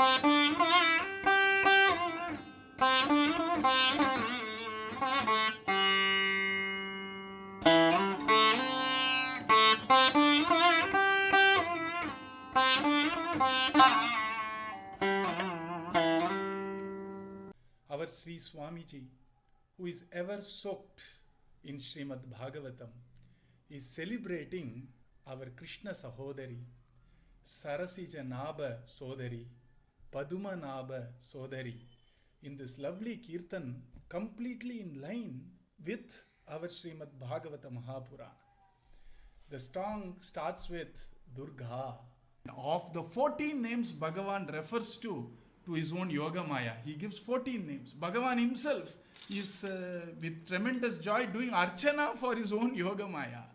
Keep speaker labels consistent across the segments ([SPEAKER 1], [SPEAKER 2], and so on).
[SPEAKER 1] Our Sri Swamiji, who is ever soaked in Srimad Bhagavatam, is celebrating our Krishna Sahodari, Sarasija Naba Sodari, Paduma Naba Sodari, in this lovely Kirtan, completely in line with our Srimad Bhagavata Mahapurana. The song starts with Durga. Of the 14 names Bhagavan refers to his own Yoga Maya, he gives 14 names. Bhagavan himself is with tremendous joy doing Archana for his own Yoga Maya.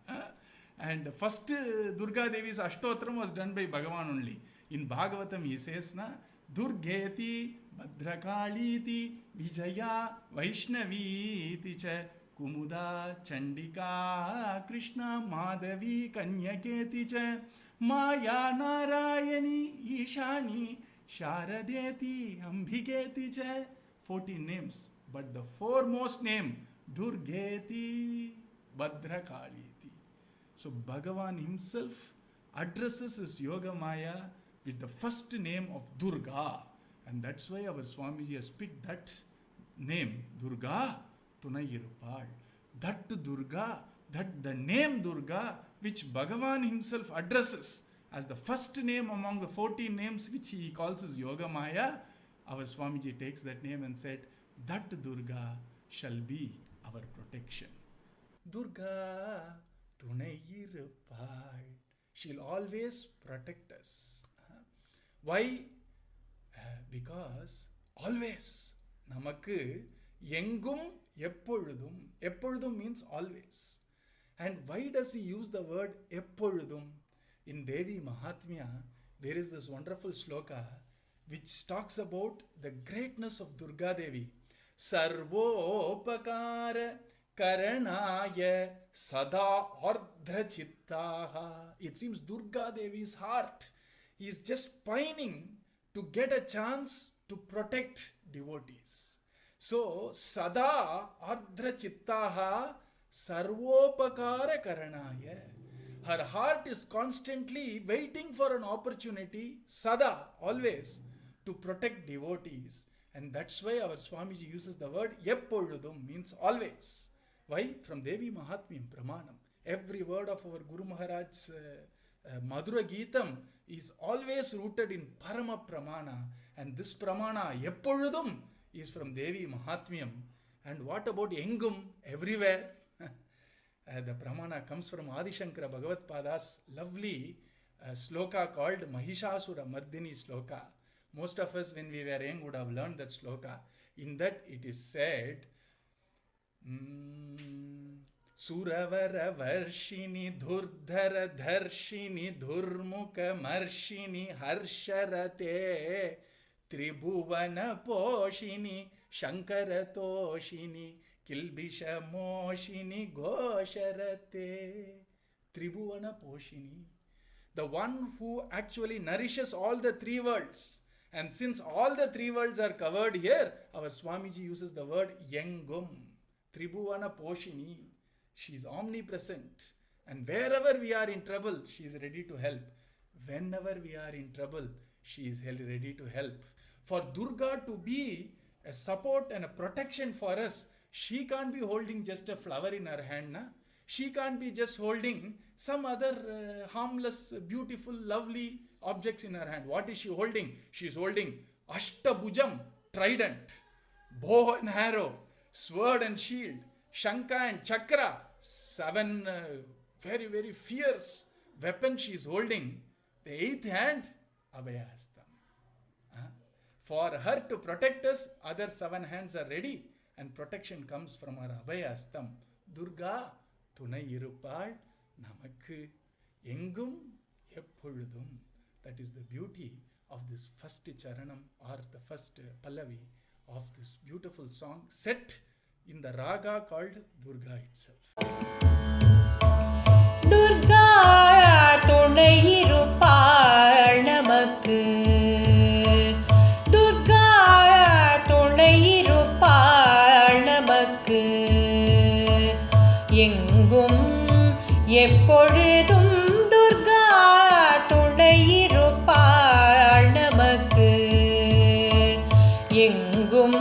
[SPEAKER 1] And first Durga Devi's Ashtotram was done by Bhagavan only. In Bhagavatam he says, na, Durgeti, Bhadrakaliti, Vijaya, Vaishnavi, cha, Kumuda, Chandika, Krishna, Madhavi, Kanyaketi, cha, Maya, Narayani, Ishani, Sharadeti, Ambhigeti, cha, 14 names. But the foremost name, Durgeti, Bhadrakaliti. So Bhagavan himself addresses his Yoga Maya with the first name of Durga. And that's why our Swamiji has picked that name, Durga Tunayirupal. That Durga, that the name Durga, which Bhagavan himself addresses as the first name among the 14 names which he calls his Yoga Maya, our Swamiji takes that name and said, that Durga shall be our protection. Durga Tunayirupal. She'll always protect us. Why? Because always. Namakku Yengum Eppoludum. Eppoludum means always. And why does he use the word Eppoludum? In Devi Mahatmya, there is this wonderful sloka which talks about the greatness of Durga Devi. Sarvopakara Karanaya Sada Ardhra Chittaha. It seems Durga Devi's heart is just pining to get a chance to protect devotees. So, Sada Ardhra Chittaha Sarvopakara Karanaya. Her heart is constantly waiting for an opportunity, Sada, always, to protect devotees. And that's why our Swamiji uses the word Eppoludum, means always. Why? From Devi Mahatmyam Pramanam. Every word of our Guru Maharaj's Madhura Geetam is always rooted in Parama Pramana. And this Pramana, Eppoludum, is from Devi Mahatmyam. And what about Engum? Everywhere. The Pramana comes from Adi Shankara Bhagavad Pada's lovely sloka called Mahishasura Mardini sloka. Most of us, when we were young, would have learned that sloka. In that it is said, Suravara Varshini Dhurdhara Dharshini Dhurmukha Marshini Harsharate Tribhuvana Poshini Shankara Toshini Kilbisha Moshini Gosharate. Tribhuvana Poshini. The one who actually nourishes all the three worlds. And since all the three worlds are covered here, our Swamiji uses the word Yengum. Tribhuvana Poshini. She is omnipresent. And wherever we are in trouble, she is ready to help. Whenever we are in trouble, she is ready to help. For Durga to be a support and a protection for us, she can't be holding just a flower in her hand. Na? She can't be just holding some other harmless, beautiful, lovely objects in her hand. What is she holding? She is holding Ashtabhujam, trident, bow and arrow, sword and shield, Shankha and Chakra, 7 very, very fierce weapons she is holding. The 8th hand, Abhayahastam. For her to protect us, other 7 hands are ready. And protection comes from her Abhayastam. Durga Tunayirupal Namakku Engum Eppoludum. That is the beauty of this first charanam or the first pallavi of this beautiful song set in the raga called Durga itself.
[SPEAKER 2] Durga Tunayirupal Namakku எங்கும்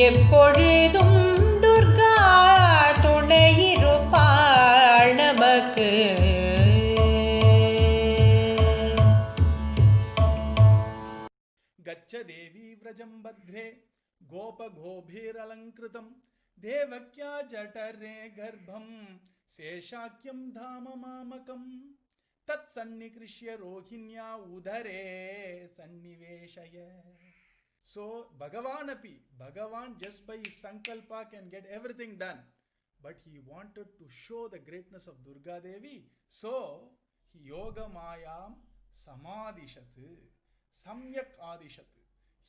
[SPEAKER 2] எப்பொழுதும் துர்கா துணையிருப்பாள் நமக்கு.
[SPEAKER 1] गच्छ देवी व्रजं बध्रे गोपगोभिरलङ्कृतं देवक्या जठरे गर्भं शेषाख्यं धाम मामकं तत्सन्निकृष्य रोहिण्या उदरे सन्निवेशय. So Bhagavan just by his sankalpa can get everything done, but he wanted to show the greatness of Durga Devi, so he yoga mayam samadishat, samyak adishat.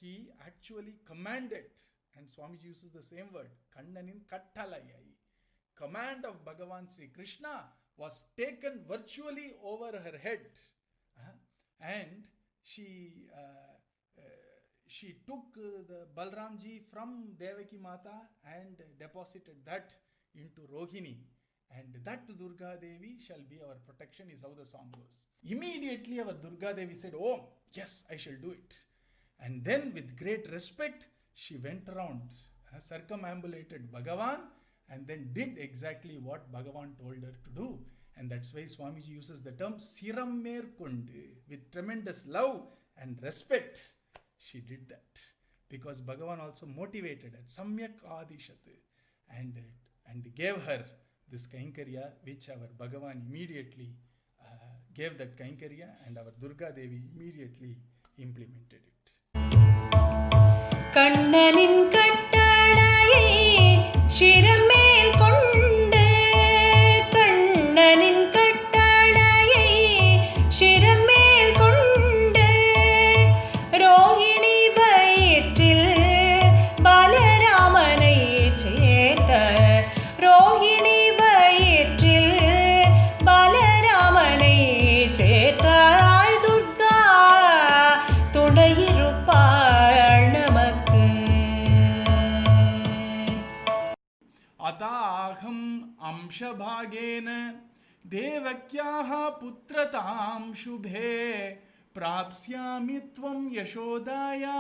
[SPEAKER 1] He actually commanded, and Swamiji uses the same word, kannanin kattalayai. Command of Bhagavan Sri Krishna was taken virtually over her head, and she took the Balramji from Devaki Mata and deposited that into Rohini, and that Durga Devi shall be our protection, is how the song goes. Immediately our Durga Devi said, "Oh, yes, I shall do it." And then with great respect, she went around, circumambulated Bhagavan, and then did exactly what Bhagavan told her to do. And that's why Swamiji uses the term Siram Merkundu. With tremendous love and respect, she did that. Because Bhagavan also motivated her, Samyak Adishat, and gave her this Kainkarya, which our Bhagavan immediately gave that Kainkarya, and our Durga Devi immediately implemented it.
[SPEAKER 2] கண்ணனின் கட்டளையை சிரமேல் கொண்டு, கண்ணனின் கட்டளையை சிரமேல் கொண்டு, ரோஹிணி வயிற்றில் பலராமனை சேர்த்த, ரோஹிணி வயிற்றில் பலராமனை சேர்த்த துர்கா துணையிருப்பாள் நமக்கு.
[SPEAKER 1] अताहम अंशभागेन देवक्याः पुत्रतां शुभे प्राप्स्यामि त्वं यशोदाया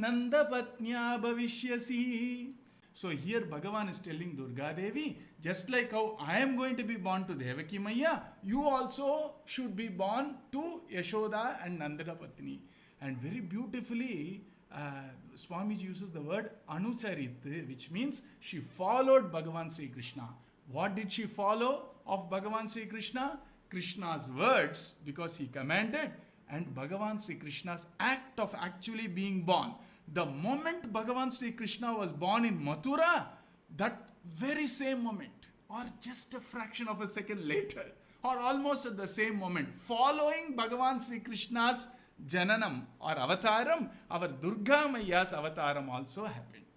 [SPEAKER 1] नंदपत्न्या भविष्यसि. So here Bhagavan is telling Durga Devi, just like how I am going to be born to Devaki Maya, you also should be born to Yashoda and Nandapatni. And very beautifully Swamiji uses the word Anusarit, which means she followed Bhagavan Sri Krishna. What did she follow of Bhagavan Sri Krishna? Krishna's words, because he commanded, and Bhagavan Sri Krishna's act of actually being born. The moment Bhagavan Sri Krishna was born in Mathura, that very same moment, or just a fraction of a second later, or almost at the same moment, following Bhagavan Sri Krishna's Jananam or Avataram, our Durga Mayya's Avataram also happened.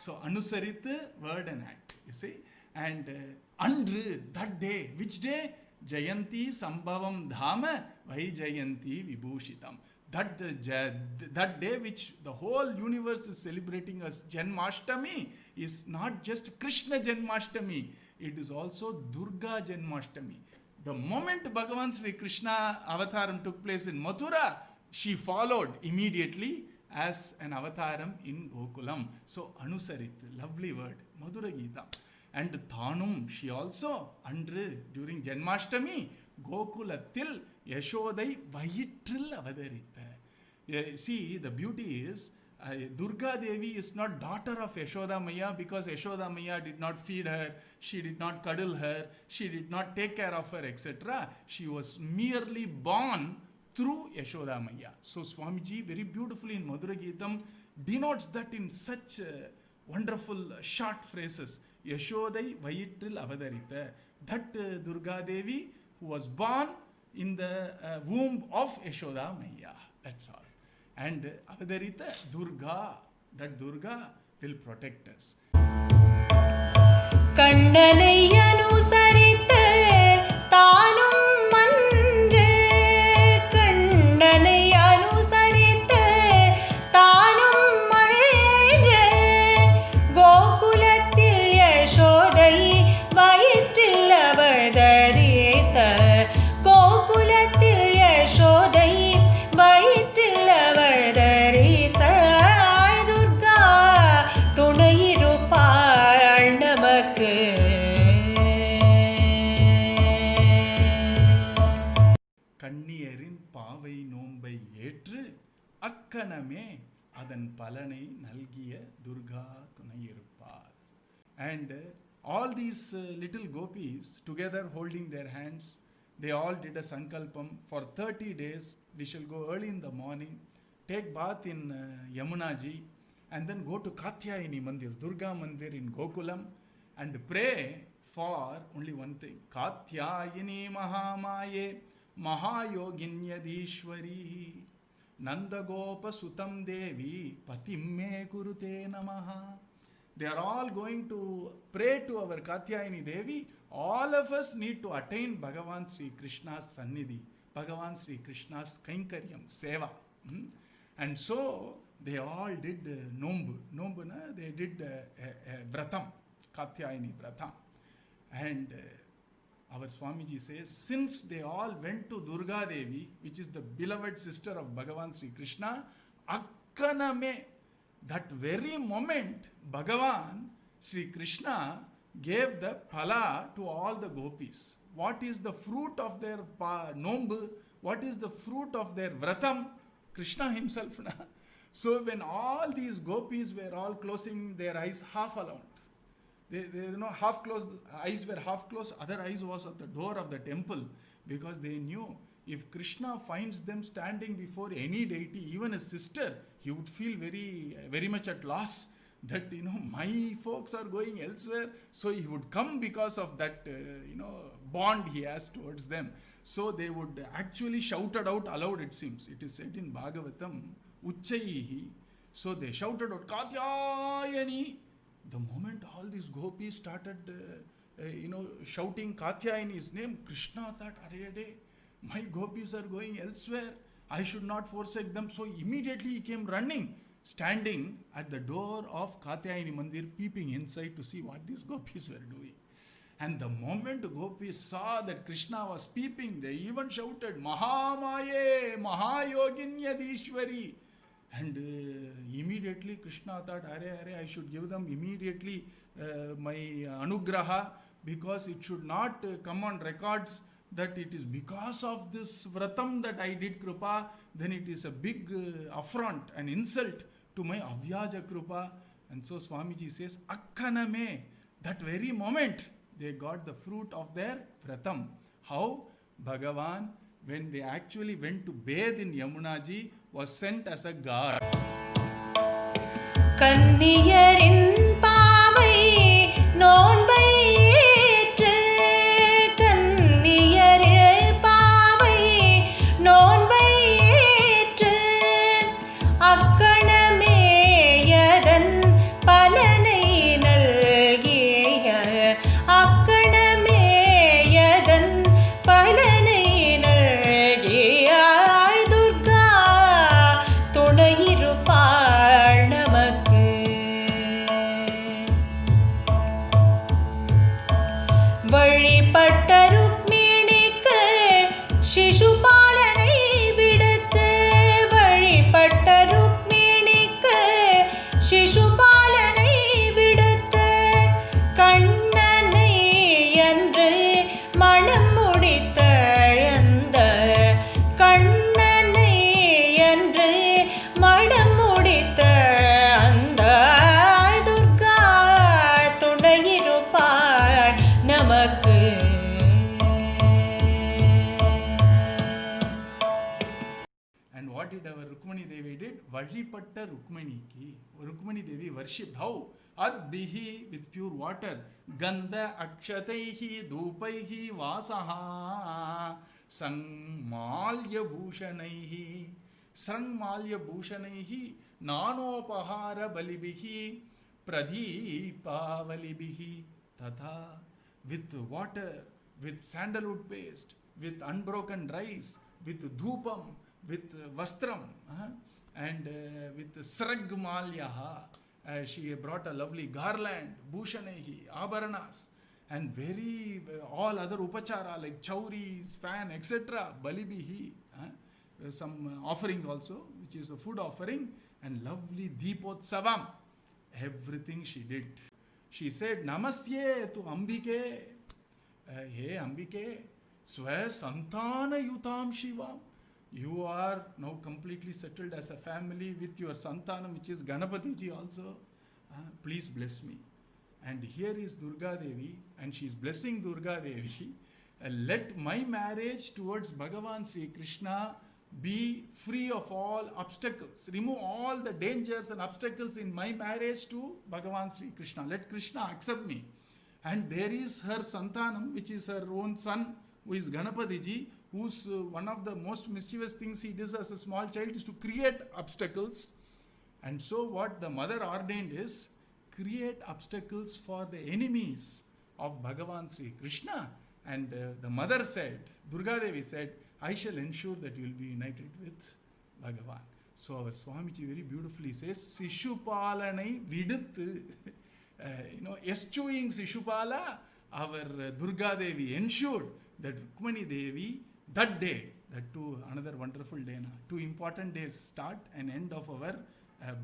[SPEAKER 1] So Anusarit, word and act, you see. And Andru, that day, which day? Jayanti Sambhavam Dhama Vai Jayanti Vibhushitam. That day which the whole universe is celebrating as Janmashtami is not just Krishna Janmashtami, it is also Durga Janmashtami. The moment Bhagavan Sri Krishna Avataram took place in Mathura, she followed immediately as an avataram in Gokulam. So Anusarit, lovely word, Madhura Geeta. And Thanum, she also, Andru, during Janmashtami, Gokulatil Yashodai Vayitril Avadarita. See, the beauty is, Durga Devi is not daughter of Yashoda Maya because Yashoda Maya did not feed her, she did not cuddle her, she did not take care of her, etc. She was merely born through Yashoda Maya. So Swamiji very beautifully in Madhura Geetam denotes that in such wonderful short phrases. Yashodai Vayitril Avadarita. That Durga Devi who was born in the womb of Yashoda Maya. That's all. And Avadarita Durga, that Durga will protect us.
[SPEAKER 2] கண்ணனை அனுசரித்து தானும் மன்று, கண்ணனை அனுசரித்து தானும் மன்று, கோகுலத்தில் யசோதை வயிற்றில் அவதரித்த, கோகுலத்தில் யசோதை வயிற்றில் அவதரித்த
[SPEAKER 1] அதன் பலனை நல்கிய Durga துணையிருப்பார். And all these little gopis together holding their hands, they all did a sankalpam for 30 days. We shall go early in the morning, take bath in Yamuna ji, and then go to Katyayani Mandir, Durga Mandir in Gokulam, and pray for only one thing: Katyayani Mahamaye Mahayoginyadishwari Nandagopa Sutam Devi Patim Me Kurute Namaha. They are all going to pray to our Katyayani Devi. All of us need to attain Bhagavan Sri Krishna's Sannidhi, Bhagavan Sri Krishna's Kainkaryam, Seva. And so they all did Nombu. Nombu, they did Vratam, Katyayani Vratam. And our Swamiji says, since they all went to Durga Devi, which is the beloved sister of Bhagavan Sri Krishna, Akkaname, that very moment, Bhagavan Sri Krishna gave the phala to all the gopis. What is the fruit of their nombu? What is the fruit of their vratam? Krishna himself. So when all these gopis were all closing their eyes half alone, they half closed, eyes were half closed, other eyes was at the door of the temple, because they knew if Krishna finds them standing before any deity, even a sister, he would feel very much at loss that, my folks are going elsewhere. So he would come because of that, bond he has towards them. So they would actually shouted out aloud, it seems. It is said in Bhagavatam, Uchchaihi. So they shouted out, Katyayani. The moment all these gopis started, shouting Katyayani's name, Krishna thought, Areyade, my gopis are going elsewhere. I should not forsake them. So immediately he came running, standing at the door of Katyayani Mandir, peeping inside to see what these gopis were doing. And the moment the gopis saw that Krishna was peeping, they even shouted, Mahamaye, Mahayoginyadishwari. And immediately Krishna thought, Are, I should give them immediately my anugraha, because it should not come on records that it is because of this vratam that I did krupa, then it is a big affront, an insult to my avyaja krupa. And so Swamiji says, Akkaname, that very moment they got the fruit of their vratam. How? Bhagavan, when they actually went to bathe in Yamunaji, was sent as a guard.
[SPEAKER 2] கன்னியரின் பாவை நோன்பை ஏற்று கன்னியரின் பாவை நோன்பை ஏற்று அக்கணமேயதன் பலனை நல்கிய அக்கணமேயதன் பலனை நல்கிய துர்கா துணையிருப்பாள் நமக்கு. வழிபட்ட ருக்மிணிக்கு சிசுபாலனை விடுத்து வழிபட்ட ருக்மிணிக்கு சிசுபாலனை விடுத்து கண்ணனை என்று மணம் முடித்த அந்த கண்ணனை என்று மணம் முடித்த அந்த துர்கா துணையிருப்பாள் நமக்கு.
[SPEAKER 1] And what did our Rukmani Devi did? Vajipatta Rukmani Devi worshipped. How? Adbihi, with pure water. Gandha akshataihi dhupaihi vasaha sangmalya bhushanaihi nanopahara balibihi pradipavalibihi tatha. With water, with sandalwood paste, with unbroken rice, with dhupam, with vastram, and with srag malyaha. She brought a lovely garland, bhushanehi, abharanas, and all other upachara like chauris, fan, etc. Balibihi, some offering also, which is a food offering, and lovely deepotsavam. Everything she did. She said, Namasye to Ambike. Hey Ambike, Swa Santana Yutam Shivam. You are now completely settled as a family with your Santanam, which is Ganapati ji also. Please bless me. And here is Durga Devi, and she is blessing Durga Devi. Let my marriage towards Bhagavan Sri Krishna be free of all obstacles. Remove all the dangers and obstacles in my marriage to Bhagavan Sri Krishna. Let Krishna accept me. And there is her Santanam, which is her own son, who is Ganapati ji, whose one of the most mischievous things he does as a small child is to create obstacles. And so what the mother ordained is, create obstacles for the enemies of Bhagavan Sri Krishna. And the mother said, Durga Devi said, I shall ensure that you will be united with Bhagavan. So our Swamiji very beautifully says, Sishupalanai viduthu. Eschewing Sishupala, our Durga Devi ensured that Rukmani Devi, that day, that too another wonderful day, two important days, start and end of our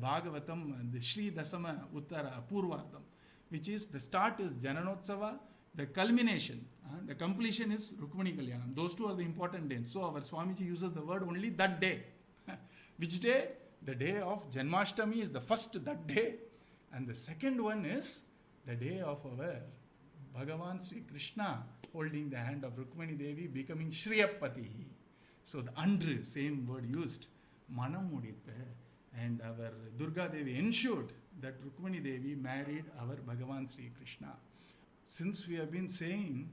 [SPEAKER 1] Bhagavatam, the Shri Dasama Uttara Purvardham, which is the start is Jananotsava, the culmination, the completion is Rukmani Kalyanam. Those two are the important days. So our Swamiji uses the word only that day. Which day? The day of Janmashtami is the first that day. And the second one is the day of our Bhagavan Sri Krishna holding the hand of Rukmani Devi, becoming Shriyapati. So the Andru, same word used, Manam Muditha. And our Durga Devi ensured that Rukmani Devi married our Bhagavan Sri Krishna. Since we have been saying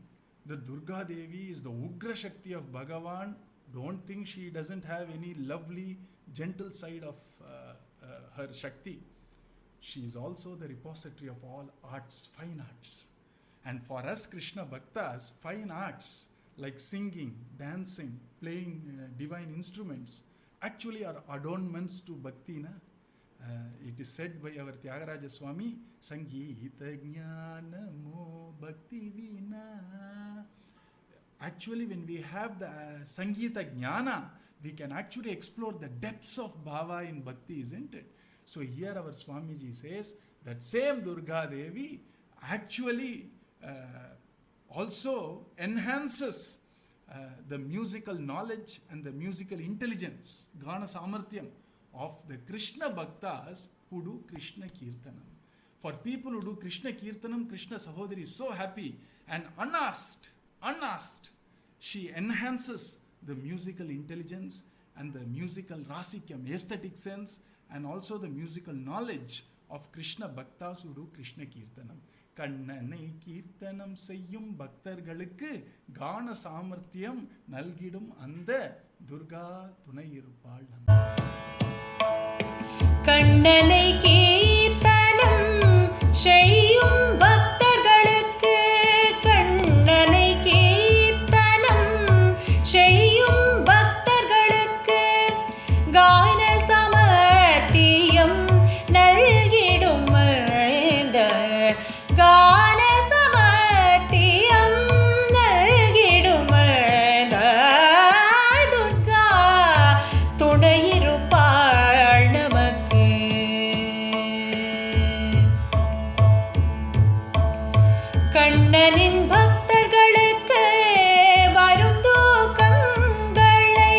[SPEAKER 1] that Durga Devi is the Ugra Shakti of Bhagavan, don't think she doesn't have any lovely, gentle side of her Shakti. She is also the repository of all arts, fine arts. And for us Krishna Bhaktas, fine arts like singing, dancing, playing divine instruments actually are adornments to Bhakti. It is said by our Tyagaraja Swami, Sangeeta Jnanamo Bhakti Vina. Actually, when we have the Sangeeta Jnana, we can actually explore the depths of Bhava in Bhakti, isn't it? So here our Swamiji says that same Durga Devi actually also enhances the musical knowledge and the musical intelligence, Gana Samarthyam, of the Krishna Bhaktas who do Krishna Kirtanam. For people who do Krishna Kirtanam, Krishna Sahodari is so happy, and unasked, she enhances the musical intelligence and the musical rasikyam, aesthetic sense, and also the musical knowledge of Krishna Bhaktas who do Krishna Kirtanam. Kannanai Kirtanam Seyyum Bhaktargalukku Gana Samarthyam Nalgidum Andha Durga Thunayirupal.
[SPEAKER 2] Kannanai Kirtanam Seyyum Bhaktargalukku Kannanai Kirtanam Seyyum Bhaktargalukku Gana Samarthyam Nalgidum Andha Gana Samarthyam Nalgidum Andha Durga Thunayirupal namakku. Kannaniன் பக்தர்களுக்கு வரும் தூக்கங்களை,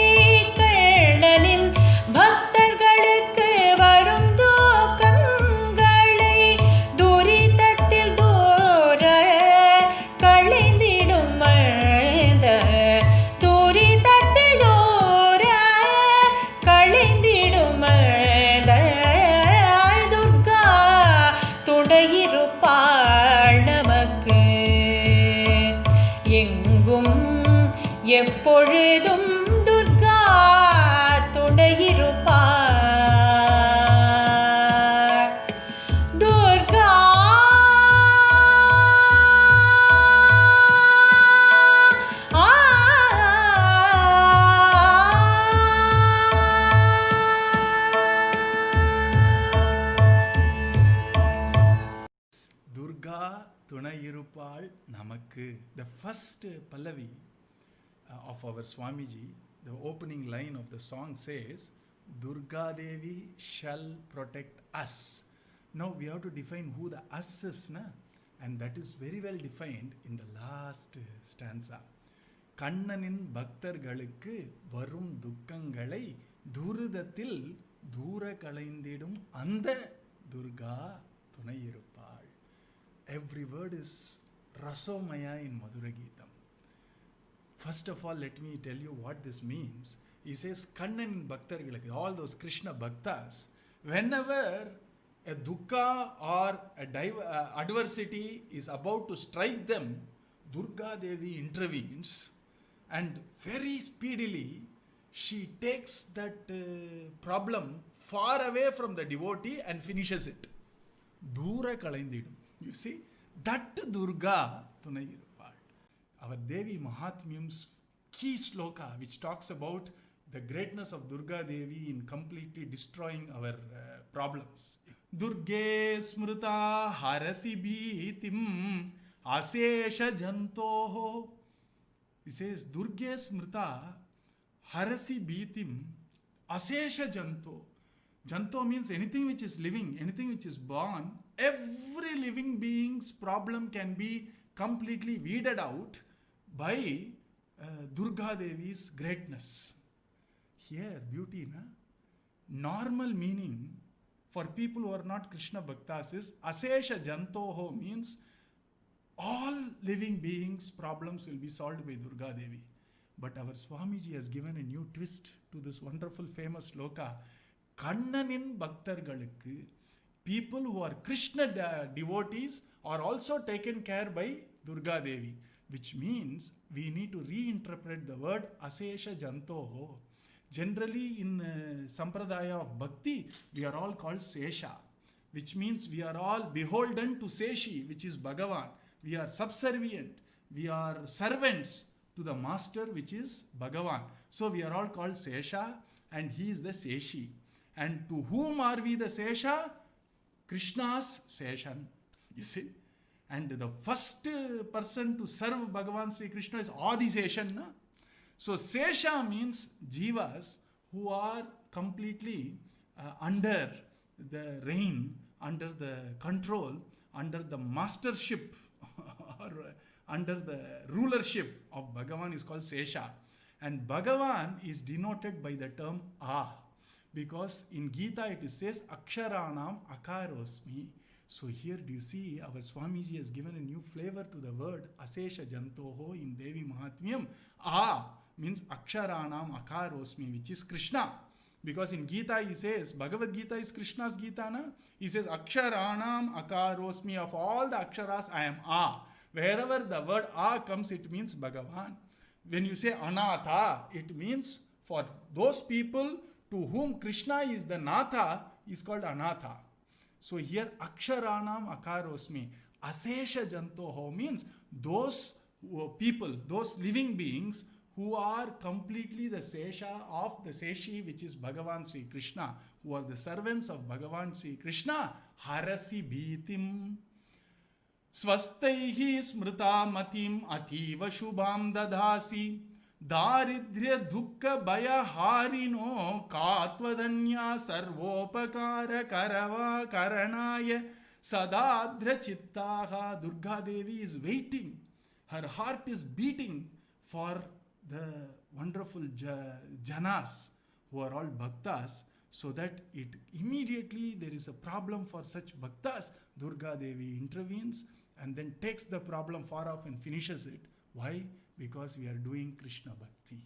[SPEAKER 2] கண்ணனின் பக்தர்களுக்கு வரும் தூக்கங்களை துரிதத்தில் தூர களைந்திடும் அந்த துரிதத்தில் தூர களைந்திடும் அந்த துர்கா துணையிருப்பாள் நமக்கு. எங்கும் எப்பொழுதும் Durga துணையிருப்பாள். Durga
[SPEAKER 1] Durga Thunayirupal Namakku. The first Pallavi of our Swamiji, the opening line of the song says, Durga Devi shall protect us. Now we have to define who the us is, na? And that is very well defined in the last stanza. கண்ணனின் பக்தர்களுக்கு வரும் துக்கங்களை துரிதத்தில் தூர களைந்திடும் அந்த துர்கா துணை இருப்பாள். Every word is rasomaya in Madhura Geetam. First of all, let me tell you what this means. He says, Kannan Bhaktargalakku, all those Krishna Bhaktas, whenever a dukkha or adversity is about to strike them, Durga Devi intervenes and very speedily she takes that problem far away from the devotee and finishes it. Dura kalaindidum. You see, that Durga tunai irupal. Our Devi Mahatmyam's key sloka, which talks about the greatness of Durga Devi in completely destroying our problems. Durge smrita harasi bhitim asesha jantoho. He says, Durge smrita harasi bhitim asesha janto. Janto means anything which is living, anything which is born. Every living being's problem can be completely weeded out by Durga Devi's greatness. Here, beauty, na? Normal meaning for people who are not Krishna Bhaktas is Asesha Jantoho means all living beings' problems will be solved by Durga Devi. But our Swamiji has given a new twist to this wonderful famous sloka. Kannanin Bhaktargalukku, people who are Krishna devotees are also taken care by Durga Devi, which means we need to reinterpret the word Asesha Jantoho. Generally in Sampradaya of Bhakti, we are all called Sesha, which means we are all beholden to Seshi, which is Bhagavan. We are subservient, we are servants to the master, which is Bhagavan. So we are all called Sesha and he is the Seshi. And to whom are we the Sesha? Krishna's Seshan, you see. And the first person to serve Bhagavan Sri Krishna is Adi Seshan. Na? So Sesha means jivas who are completely under the reign, under the control, under the mastership or under the rulership of Bhagavan is called Sesha. And Bhagavan is denoted by the term Ah. Because in Gita it says Aksharanam Akarosmi. So here do you see our Swamiji has given a new flavor to the word Asesha Jantoho in Devi Mahatmyam. Ah means Aksharanam Akarosmi, which is Krishna. Because in Gita he says, Bhagavad Gita is Krishna's Gita, na? He says Aksharanam Akarosmi, of all the Aksharas I am Ah. Wherever the word Ah comes, it means Bhagavan. When you say Anatha, it means for those people to whom Krishna is the Natha is called Anatha. So here Aksharanam Akarosmi, Asesha Jantoho means those people, those living beings who are completely the Sesha of the Seshi, which is Bhagavan Sri Krishna, who are the servants of Bhagavan Sri Krishna. Harasi Bhitim Swastaihi Smrita Matim Ativa Shubham Dadhasi Daridhya Dukkha Baya Harino Katvadanya Sarvopakara Karava Karanaya Sadadra Chittaha. Durga Devi is waiting. Her heart is beating for the wonderful Janas who are all Bhaktas, so that it immediately there is a problem for such Bhaktas. Durga Devi intervenes and then takes the problem far off and finishes it. Why? Because we are doing Krishna Bhakti.